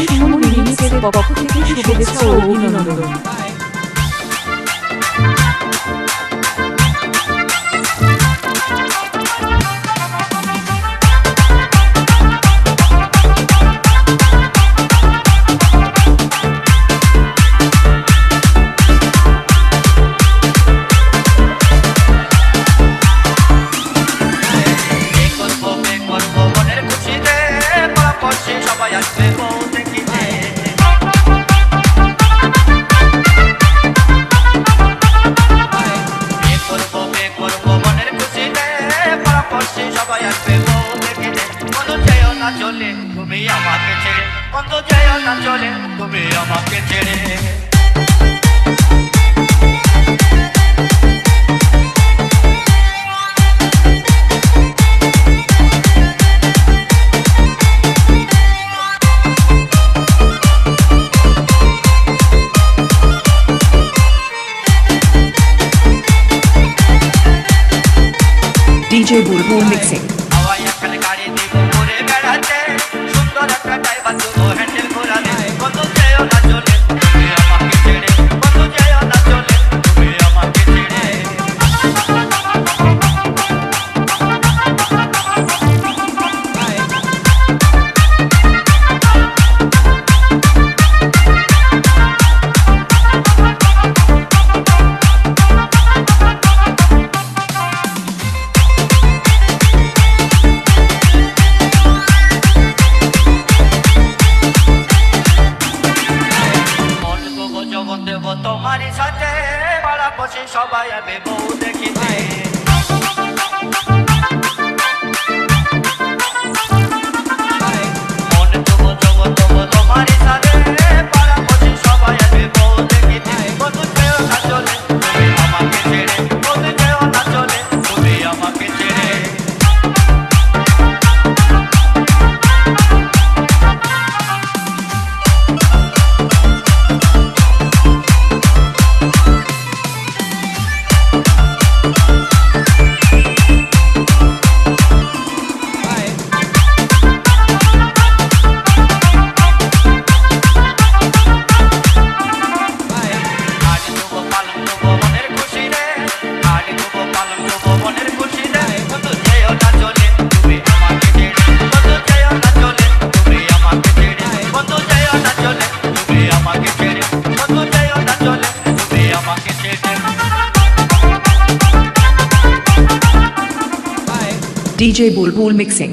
সুমন রিমিক্সের পক্ষ থেকে শুভেচ্ছা ও অভিনন্দন। চলে তুমি আমাকে ছেড়ে, বন্ধু যেও না চলে তুমি আমাকে ছেড়ে। DJ বুলবুল মিক্সিং। হাওয়ায় একখানে গাড়ি দিব ঘুরে বেড়াতে, সুন্দর একটা ড্রাইভার দেবো হ্যান্ডেল ঘোরালে, বন্ধু যেও না চলে তুমি আমাকে ছেড়ে, বন্ধু যেও না চলে তুমি আমাকে ছেড়ে। তোমারই সাথে পাড়া বসে সবাই আমি বউ দেখিতে, মন তবু তবু তবু তোমারই সাথে পাড়া বসে সবাই আমি বউ দেখিতে, বন্ধু যেও না চলে তুমি আমাকে ছেড়ে, বন্ধু যেও না চলে তুমি আমাকে ছেড়ে। DJ বুলবুল মিক্সিং।